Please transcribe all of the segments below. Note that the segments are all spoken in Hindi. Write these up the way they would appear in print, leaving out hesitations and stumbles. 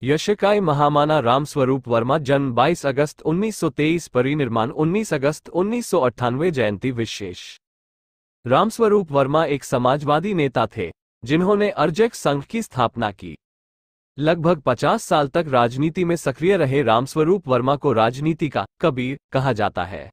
यशकाय महामाना रामस्वरूप वर्मा जन्म 22 अगस्त 1923, परिनिर्माण 19 अगस्त 1998, जयंती विशेष। रामस्वरूप वर्मा एक समाजवादी नेता थे जिन्होंने अर्जक संघ की स्थापना की। लगभग 50 साल तक राजनीति में सक्रिय रहे रामस्वरूप वर्मा को राजनीति का कबीर कहा जाता है।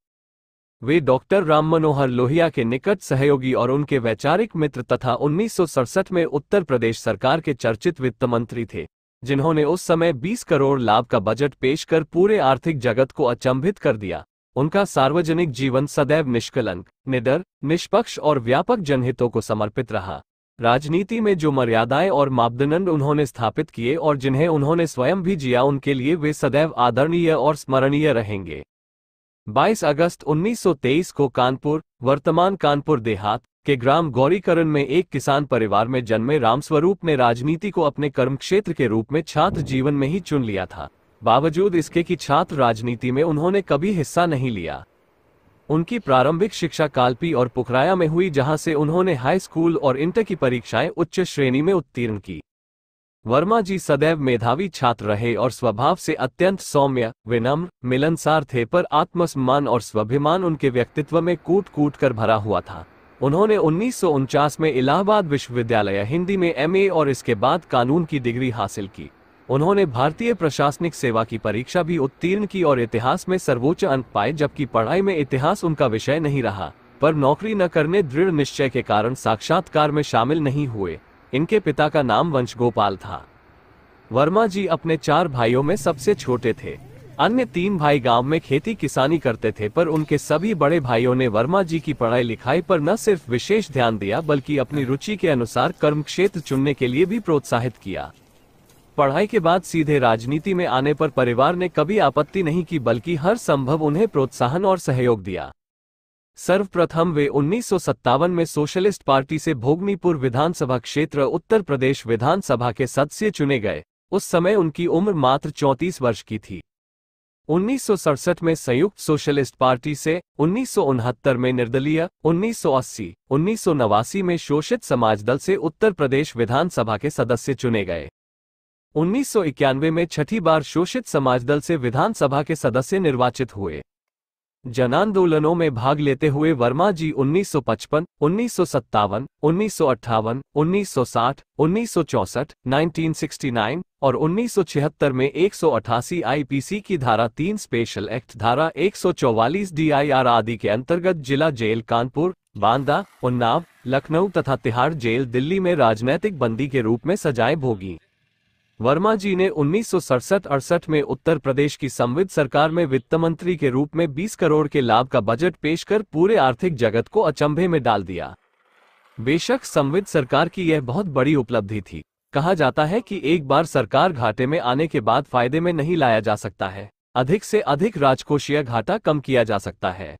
वे डॉक्टर राम मनोहर लोहिया के निकट सहयोगी और उनके वैचारिक मित्र तथा 1967 में उत्तर प्रदेश सरकार के चर्चित वित्त मंत्री थे, जिन्होंने उस समय 20 करोड़ लाभ का बजट पेश कर पूरे आर्थिक जगत को अचंभित कर दिया। उनका सार्वजनिक जीवन सदैव निष्कलंक, निडर, निष्पक्ष और व्यापक जनहितों को समर्पित रहा। राजनीति में जो मर्यादाएं और मापदंड उन्होंने स्थापित किए और जिन्हें उन्होंने स्वयं भी जिया, उनके लिए वे सदैव आदरणीय और स्मरणीय रहेंगे। 22 अगस्त 1923 को कानपुर, वर्तमान कानपुर देहात के ग्राम गौरीकरण में एक किसान परिवार में जन्मे रामस्वरूप ने राजनीति को अपने कर्मक्षेत्र के रूप में छात्र जीवन में ही चुन लिया था। बावजूद इसके कि छात्र राजनीति में उन्होंने कभी हिस्सा नहीं लिया। उनकी प्रारंभिक शिक्षा कालपी और पुखराया में हुई, जहां से उन्होंने हाई स्कूल और इंटर की परीक्षाएं उच्च श्रेणी में उत्तीर्ण की। वर्मा जी सदैव मेधावी छात्र रहे और स्वभाव से अत्यंत सौम्य, विनम्र, मिलनसार थे, पर आत्मसम्मान और स्वाभिमान उनके व्यक्तित्व में कूट कूट कर भरा हुआ था। उन्होंने 1949 में इलाहाबाद विश्वविद्यालय हिंदी में एमए और इसके बाद कानून की डिग्री हासिल की। उन्होंने भारतीय प्रशासनिक सेवा की परीक्षा भी उत्तीर्ण की और इतिहास में सर्वोच्च अंक पाए, जबकि पढ़ाई में इतिहास उनका विषय नहीं रहा, पर नौकरी न करने दृढ़ निश्चय के कारण साक्षात्कार में शामिल नहीं हुए। इनके पिता का नाम वंशगोपाल था। वर्मा जी अपने 4 भाइयों में सबसे छोटे थे। अन्य 3 भाई गांव में खेती किसानी करते थे, पर उनके सभी बड़े भाइयों ने वर्मा जी की पढ़ाई लिखाई पर न सिर्फ विशेष ध्यान दिया, बल्कि अपनी रुचि के अनुसार कर्मक्षेत्र चुनने के लिए भी प्रोत्साहित किया। पढ़ाई के बाद सीधे राजनीति में आने पर परिवार ने कभी आपत्ति नहीं की, बल्कि हर संभव उन्हें प्रोत्साहन और सहयोग दिया। सर्वप्रथम वे 1957 में सोशलिस्ट पार्टी से भोगनीपुर विधानसभा क्षेत्र उत्तर प्रदेश विधानसभा के सदस्य चुने गए। उस समय उनकी उम्र मात्र 34 वर्ष की थी। 1967 में संयुक्त सोशलिस्ट पार्टी से, 1969 में निर्दलीय, 1980, 1989 में शोषित समाज दल से उत्तर प्रदेश विधानसभा के सदस्य चुने गए। 1991 में छठी बार शोषित समाज दल से विधानसभा के सदस्य निर्वाचित हुए। जनांदोलनों में भाग लेते हुए वर्मा जी 1955, 1957, 1958, 1960, 1964, 1969 और 1976 में 188 आईपीसी की धारा 3 स्पेशल एक्ट, धारा 144 डीआईआर आदि के अंतर्गत जिला जेल कानपुर, बांदा, उन्नाव, लखनऊ तथा तिहाड़ जेल दिल्ली में राजनैतिक बंदी के रूप में सजाएं भोगी। वर्मा जी ने 1967-68 में उत्तर प्रदेश की संविद सरकार में वित्त मंत्री के रूप में 20 करोड़ के लाभ का बजट पेश कर पूरे आर्थिक जगत को अचंभे में डाल दिया। बेशक संविद सरकार की यह बहुत बड़ी उपलब्धि थी। कहा जाता है कि एक बार सरकार घाटे में आने के बाद फायदे में नहीं लाया जा सकता है। अधिक से अधिक राजकोषीय घाटा कम किया जा सकता है।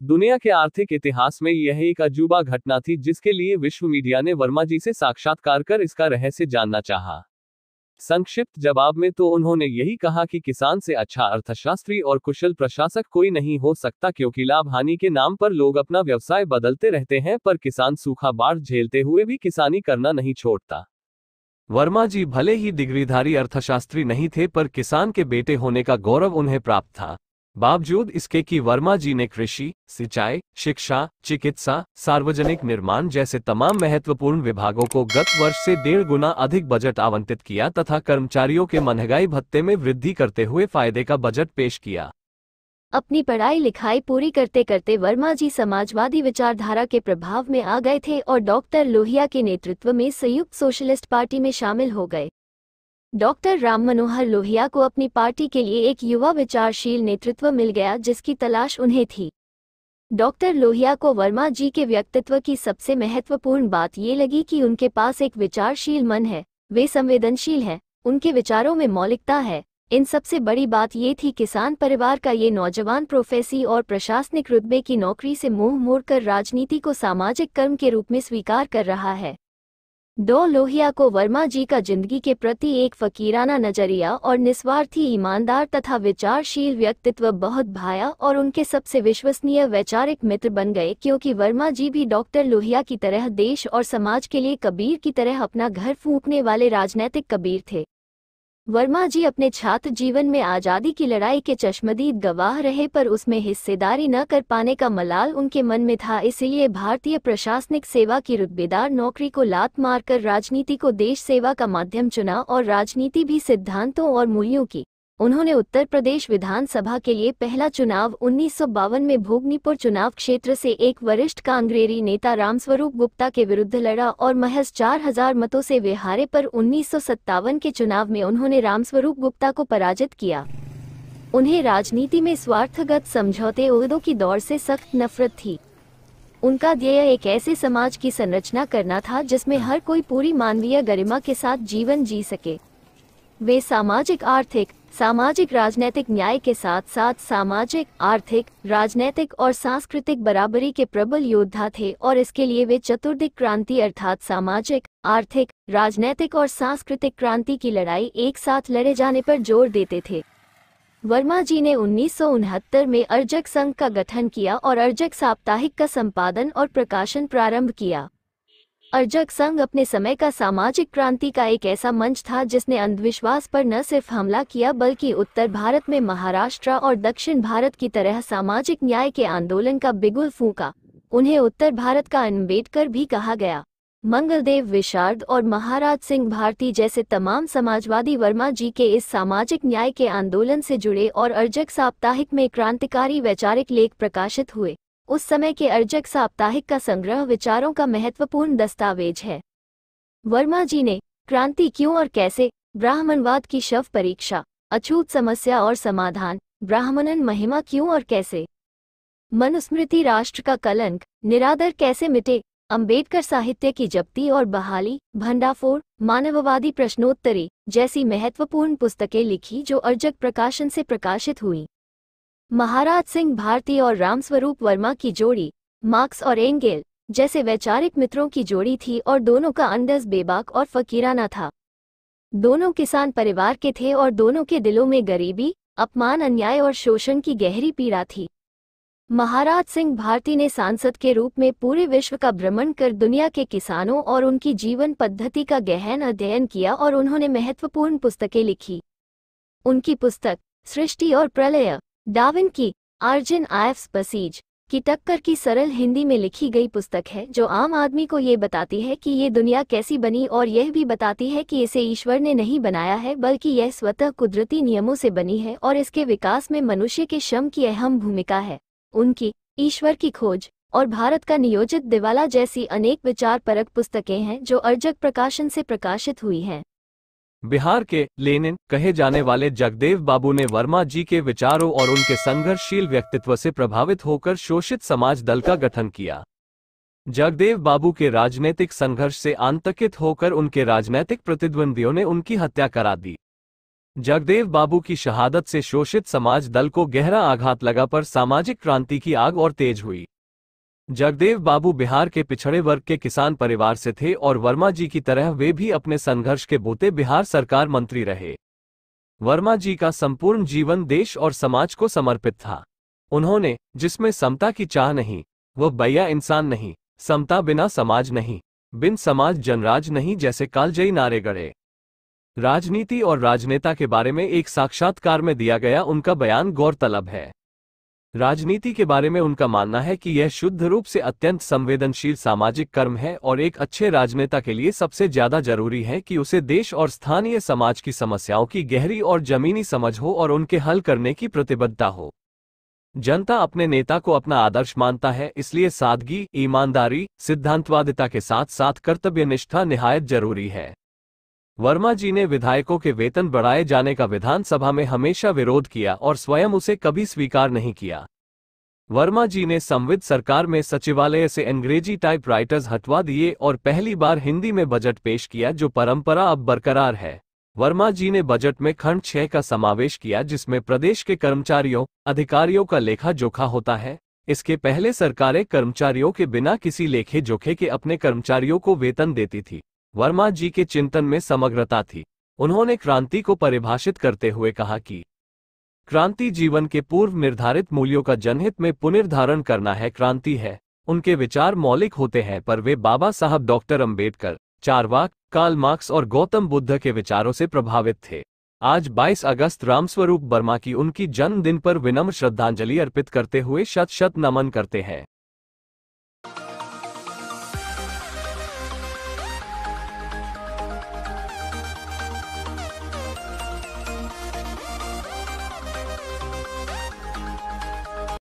दुनिया के आर्थिक इतिहास में यह एक अजूबा घटना थी, जिसके लिए विश्व मीडिया ने वर्मा जी से साक्षात्कार कर इसका रहस्य जानना चाहा। संक्षिप्त जवाब में तो उन्होंने यही कहा कि किसान से अच्छा अर्थशास्त्री और कुशल प्रशासक कोई नहीं हो सकता, क्योंकि लाभ हानि के नाम पर लोग अपना व्यवसाय बदलते रहते हैं, पर किसान सूखा बाढ़ झेलते हुए भी किसानी करना नहीं छोड़ता। वर्मा जी भले ही डिग्रीधारी अर्थशास्त्री नहीं थे, पर किसान के बेटे होने का गौरव उन्हें प्राप्त था। बावजूद इसके कि वर्मा जी ने कृषि, सिंचाई, शिक्षा, चिकित्सा, सार्वजनिक निर्माण जैसे तमाम महत्वपूर्ण विभागों को गत वर्ष से 1.5 गुना अधिक बजट आवंटित किया तथा कर्मचारियों के महंगाई भत्ते में वृद्धि करते हुए फायदे का बजट पेश किया। अपनी पढ़ाई लिखाई पूरी करते करते वर्मा जी समाजवादी विचारधारा के प्रभाव में आ गए थे और डॉक्टर लोहिया के नेतृत्व में संयुक्त सोशलिस्ट पार्टी में शामिल हो गए। डॉक्टर राम मनोहर लोहिया को अपनी पार्टी के लिए एक युवा विचारशील नेतृत्व मिल गया, जिसकी तलाश उन्हें थी। डॉक्टर लोहिया को वर्मा जी के व्यक्तित्व की सबसे महत्वपूर्ण बात ये लगी कि उनके पास एक विचारशील मन है, वे संवेदनशील हैं, उनके विचारों में मौलिकता है। इन सबसे बड़ी बात ये थी, किसान परिवार का ये नौजवान प्रोफेसी और प्रशासनिक रुतबे की नौकरी से मुंह मोड़कर राजनीति को सामाजिक कर्म के रूप में स्वीकार कर रहा है। डॉ लोहिया को वर्मा जी का जिंदगी के प्रति एक फकीराना नजरिया और निस्वार्थी, ईमानदार तथा विचारशील व्यक्तित्व बहुत भाया और उनके सबसे विश्वसनीय वैचारिक मित्र बन गए, क्योंकि वर्मा जी भी डॉक्टर लोहिया की तरह देश और समाज के लिए कबीर की तरह अपना घर फूंकने वाले राजनैतिक कबीर थे। वर्मा जी अपने छात्र जीवन में आज़ादी की लड़ाई के चश्मदीद गवाह रहे, पर उसमें हिस्सेदारी न कर पाने का मलाल उनके मन में था। इसीलिए भारतीय प्रशासनिक सेवा की रुतबेदार नौकरी को लात मारकर राजनीति को देश सेवा का माध्यम चुना, और राजनीति भी सिद्धांतों और मूल्यों की। उन्होंने उत्तर प्रदेश विधानसभा के लिए पहला चुनाव 1952 में भोगनीपुर चुनाव क्षेत्र से एक वरिष्ठ कांग्रेसी नेता रामस्वरूप गुप्ता के विरुद्ध लड़ा और महज 4000 मतों से वे हारे, पर 1957 के चुनाव में उन्होंने रामस्वरूप गुप्ता को पराजित किया। उन्हें राजनीति में स्वार्थगत समझौते ओहदों की दौड़ से सख्त नफरत थी। उनका ध्येय एक ऐसे समाज की संरचना करना था जिसमें हर कोई पूरी मानवीय गरिमा के साथ जीवन जी सके। वे सामाजिक राजनैतिक न्याय के साथ साथ सामाजिक, आर्थिक, राजनैतिक और सांस्कृतिक बराबरी के प्रबल योद्धा थे, और इसके लिए वे चतुर्दिक क्रांति अर्थात सामाजिक, आर्थिक, राजनैतिक और सांस्कृतिक क्रांति की लड़ाई एक साथ लड़े जाने पर जोर देते थे। वर्मा जी ने 1969 में अर्जक संघ का गठन किया और अर्जक साप्ताहिक का संपादन और प्रकाशन प्रारंभ किया। अर्जक संघ अपने समय का सामाजिक क्रांति का एक ऐसा मंच था जिसने अंधविश्वास पर न सिर्फ हमला किया बल्कि उत्तर भारत में महाराष्ट्र और दक्षिण भारत की तरह सामाजिक न्याय के आंदोलन का बिगुल फूंका। उन्हें उत्तर भारत का अम्बेडकर भी कहा गया। मंगलदेव विशारद और महाराज सिंह भारती जैसे तमाम समाजवादी वर्मा जी के इस सामाजिक न्याय के आंदोलन से जुड़े और अर्जक साप्ताहिक में क्रांतिकारी वैचारिक लेख प्रकाशित हुए। उस समय के अर्जक साप्ताहिक का संग्रह विचारों का महत्वपूर्ण दस्तावेज है। वर्मा जी ने क्रांति क्यों और कैसे, ब्राह्मणवाद की शव परीक्षा, अछूत समस्या और समाधान, ब्राह्मणन महिमा क्यों और कैसे, मनुस्मृति राष्ट्र का कलंक, निरादर कैसे मिटे, अंबेडकर साहित्य की जप्ती और बहाली, भंडाफोड़, मानववादी प्रश्नोत्तरी जैसी महत्वपूर्ण पुस्तकें लिखी जो अर्जक प्रकाशन से प्रकाशित हुई। महाराज सिंह भारती और रामस्वरूप वर्मा की जोड़ी मार्क्स और एंगेल जैसे वैचारिक मित्रों की जोड़ी थी, और दोनों का अंदाज बेबाक और फकीराना था। दोनों किसान परिवार के थे और दोनों के दिलों में गरीबी, अपमान, अन्याय और शोषण की गहरी पीड़ा थी। महाराज सिंह भारती ने सांसद के रूप में पूरे विश्व का भ्रमण कर दुनिया के किसानों और उनकी जीवन पद्धति का गहन अध्ययन किया और उन्होंने महत्वपूर्ण पुस्तकें लिखी। उनकी पुस्तक सृष्टि और प्रलय, डार्विन की ऑरिजिन ऑफ स्पीसीज की टक्कर की सरल हिंदी में लिखी गई पुस्तक है, जो आम आदमी को ये बताती है कि ये दुनिया कैसी बनी, और यह भी बताती है कि इसे ईश्वर ने नहीं बनाया है बल्कि यह स्वतः कुदरती नियमों से बनी है और इसके विकास में मनुष्य के श्रम की अहम भूमिका है। उनकी ईश्वर की खोज और भारत का नियोजित दिवाला जैसी अनेक विचारपरक पुस्तकें हैं जो अर्जक प्रकाशन से प्रकाशित हुई हैं। बिहार के लेनिन कहे जाने वाले जगदेव बाबू ने वर्मा जी के विचारों और उनके संघर्षशील व्यक्तित्व से प्रभावित होकर शोषित समाज दल का गठन किया। जगदेव बाबू के राजनीतिक संघर्ष से आतंकित होकर उनके राजनीतिक प्रतिद्वंदियों ने उनकी हत्या करा दी। जगदेव बाबू की शहादत से शोषित समाज दल को गहरा आघात लगा, पर सामाजिक क्रांति की आग और तेज हुई। जगदेव बाबू बिहार के पिछड़े वर्ग के किसान परिवार से थे और वर्मा जी की तरह वे भी अपने संघर्ष के बोते बिहार सरकार मंत्री रहे। वर्मा जी का संपूर्ण जीवन देश और समाज को समर्पित था। उन्होंने जिसमें समता की चाह नहीं, वह बैया इंसान नहीं, समता बिना समाज नहीं, बिन समाज जनराज नहीं जैसे कालजयी नारे गढ़े। राजनीति और राजनेता के बारे में एक साक्षात्कार में दिया गया उनका बयान गौरतलब है। राजनीति के बारे में उनका मानना है कि यह शुद्ध रूप से अत्यंत संवेदनशील सामाजिक कर्म है और एक अच्छे राजनेता के लिए सबसे ज्यादा जरूरी है कि उसे देश और स्थानीय समाज की समस्याओं की गहरी और जमीनी समझ हो और उनके हल करने की प्रतिबद्धता हो। जनता अपने नेता को अपना आदर्श मानता है, इसलिए सादगी, ईमानदारी, सिद्धांतवादिता के साथ साथ कर्तव्यनिष्ठा निहायत जरूरी है। वर्मा जी ने विधायकों के वेतन बढ़ाए जाने का विधानसभा में हमेशा विरोध किया और स्वयं उसे कभी स्वीकार नहीं किया। वर्मा जी ने संविद सरकार में सचिवालय से अंग्रेजी टाइपराइटर्स हटवा दिए और पहली बार हिंदी में बजट पेश किया, जो परंपरा अब बरकरार है। वर्मा जी ने बजट में खंड 6 का समावेश किया, जिसमें प्रदेश के कर्मचारियों, अधिकारियों का लेखा जोखा होता है। इसके पहले सरकारें कर्मचारियों के बिना किसी लेखे जोखे के अपने कर्मचारियों को वेतन देती थी। वर्मा जी के चिंतन में समग्रता थी। उन्होंने क्रांति को परिभाषित करते हुए कहा कि क्रांति जीवन के पूर्व निर्धारित मूल्यों का जनहित में पुनर्धारण करना है, क्रांति है। उनके विचार मौलिक होते हैं, पर वे Baba Saheb doctor Ambedkar, Charvak, Karl Marx और गौतम बुद्ध के विचारों से प्रभावित थे। आज 22 अगस्त रामस्वरूप वर्मा की उनकी जन्मदिन पर विनम्र श्रद्धांजलि अर्पित करते हुए शत शत नमन करते हैं।